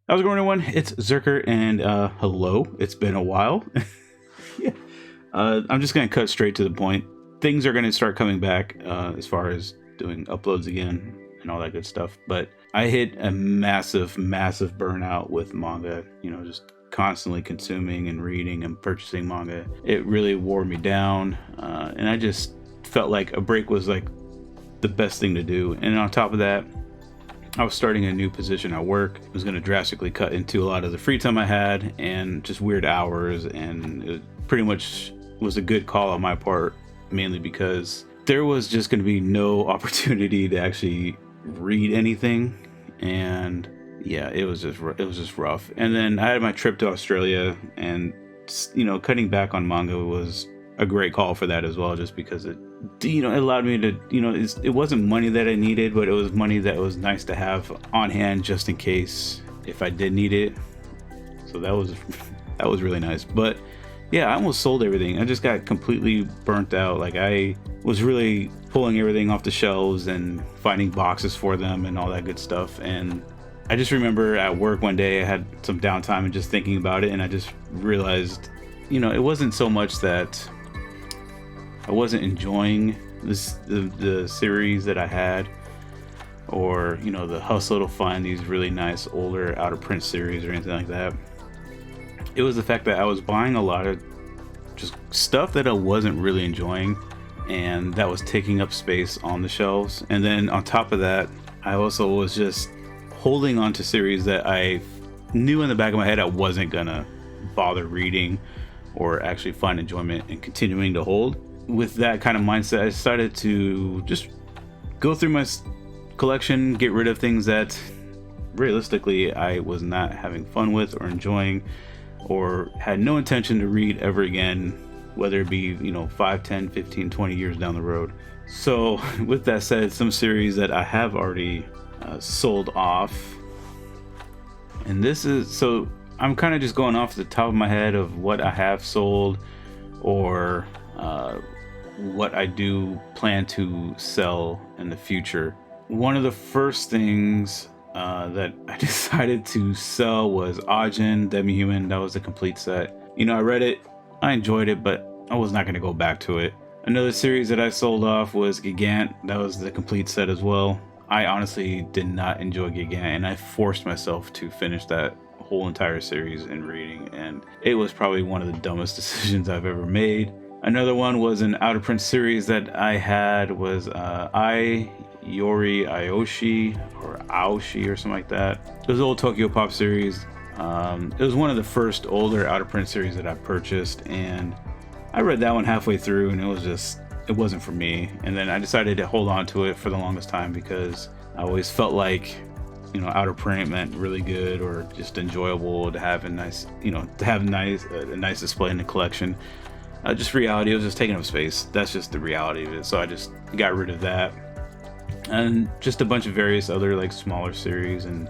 How's it going, everyone? It's Zerker, and hello. It's been a while. Yeah. I'm just going to cut straight to the point. Things are going to start coming back as far as doing uploads again and all that good stuff. But I hit a massive burnout with manga, just constantly consuming and reading and purchasing manga. It really wore me down, and I just felt like a break was like the best thing to do. And on top of that, I was starting a new position at work. It was going to drastically cut into a lot of the free time I had and just weird hours, and it pretty much was a good call on my part, mainly because there was just going to be no opportunity to actually read anything. And yeah, it was just rough. And then I had my trip to Australia, and cutting back on manga was a great call for that as well, just because it allowed me to, it wasn't money that I needed, but it was money that was nice to have on hand just in case if I did need it. So that was really nice. But yeah, I almost sold everything. I just got completely burnt out. Like, I was really pulling everything off the shelves and finding boxes for them and all that good stuff. And I just remember at work one day I had some downtime and just thinking about it, and I just realized, it wasn't so much that I wasn't enjoying the series that I had, or the hustle to find these really nice older out of print series or anything like that. It was the fact that I was buying a lot of just stuff that I wasn't really enjoying, and that was taking up space on the shelves. And then on top of that, I also was just holding on to series that I knew in the back of my head I wasn't gonna bother reading or actually find enjoyment in continuing to hold. With that kind of mindset, I decided to just go through my collection, get rid of things that realistically I was not having fun with or enjoying, or had no intention to read ever again, whether it be 5, 10, 15, 20 years down the road. So with that said, some series that I have already sold off, and so I'm kind of just going off the top of my head of what I have sold, or what I do plan to sell in the future. One of the first things that I decided to sell was Ajin Demi-Human. That was the complete set. I read it, I enjoyed it, but I was not going to go back to it. Another series that I sold off was Gigant. That was the complete set as well. I honestly did not enjoy Gigant, and I forced myself to finish that whole entire series in reading, and it was probably one of the dumbest decisions I've ever made. Another one was an out of print series that I had was Yori Aoshi or Aoshi or something like that. It was an old Tokyo Pop series. It was one of the first older out of print series that I purchased, and I read that one halfway through, and it wasn't for me. And then I decided to hold on to it for the longest time because I always felt like out of print meant really good or just enjoyable to have a nice display in the collection. Just reality, it was just taking up space. That's just the reality of it. So I just got rid of that, and just a bunch of various other like smaller series and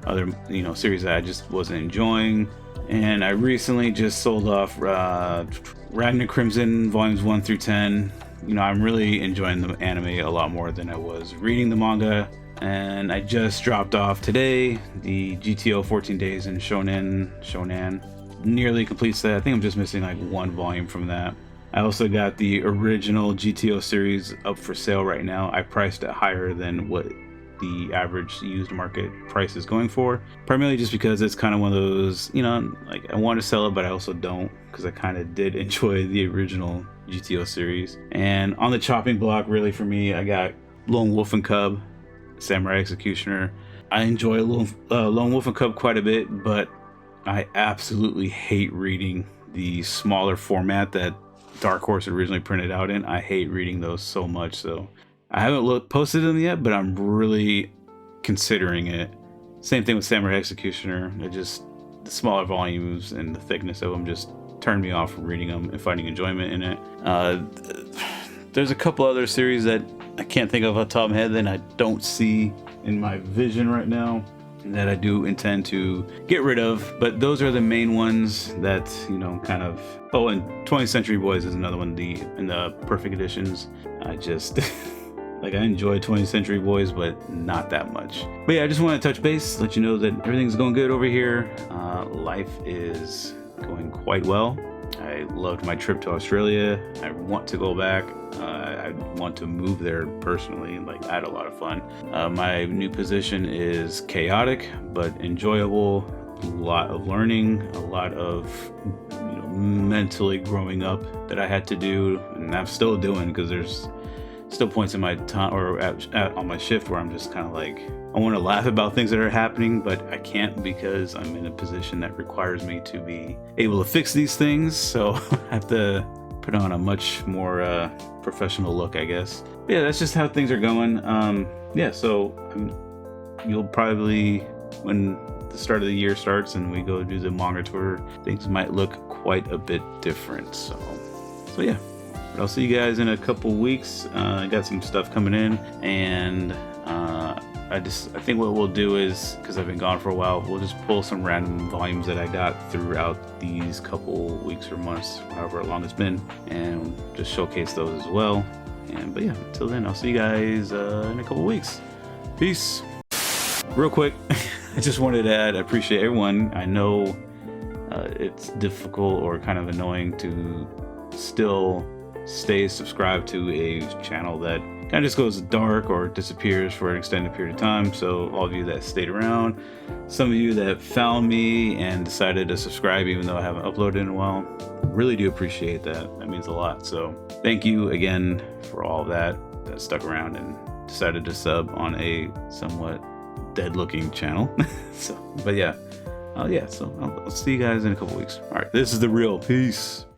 other series that I just wasn't enjoying. And I recently just sold off Ragnar Crimson volumes 1 through 10. I'm really enjoying the anime a lot more than I was reading the manga. And I just dropped off today the GTO 14 Days in Shonan. Nearly complete set. I think I'm just missing like one volume from that. I also got the original GTO series up for sale right now. I priced it higher than what the average used market price is going for, primarily just because it's kind of one of those, like I want to sell it, but I also don't, because I kind of did enjoy the original GTO series. And on the chopping block, really for me, I got Lone Wolf and Cub, Samurai Executioner. I enjoy Lone Wolf and Cub quite a bit, but I absolutely hate reading the smaller format that Dark Horse originally printed out in. I hate reading those so much, so I haven't posted them yet, but I'm really considering it. Same thing with Samurai Executioner. The smaller volumes and the thickness of them just turned me off from reading them and finding enjoyment in it. There's a couple other series that I can't think of off the top of my head that I don't see in my vision right now that I do intend to get rid of, but those are the main ones that kind of. Oh, and 20th Century Boys is another one. In the perfect editions, I just Like, I enjoy 20th Century Boys, but not that much. But yeah, I just want to touch base, let you know that everything's going good over here. Life is going quite well. I loved my trip to Australia. I want to go back. I want to move there personally. Like, I had a lot of fun. My new position is chaotic but enjoyable. A lot of learning, a lot of mentally growing up that I had to do, and I'm still doing, because there's still points in my time or on my shift where I'm just kind of like, I want to laugh about things that are happening, but I can't, because I'm in a position that requires me to be able to fix these things. So I have to put on a much more professional look, I guess. But yeah, that's just how things are going. So you'll probably, when the start of the year starts and we go do the manga tour, things might look quite a bit different. So yeah. But I'll see you guys in a couple weeks. I got some stuff coming in, and I think what we'll do is, because I've been gone for a while, we'll just pull some random volumes that I got throughout these couple weeks or months, however long it's been, and just showcase those as well. But yeah, until then, I'll see you guys in a couple weeks. Peace. Real quick, I just wanted to add, I appreciate everyone. I know it's difficult or kind of annoying to still stay subscribed to a channel that kind of just goes dark or disappears for an extended period of time. So all of you that stayed around, some of you that found me and decided to subscribe even though I haven't uploaded in a while, really do appreciate that. That means a lot. So thank you again for all of that stuck around and decided to sub on a somewhat dead looking channel. So I'll see you guys in a couple weeks. All right, this is The Real. Peace.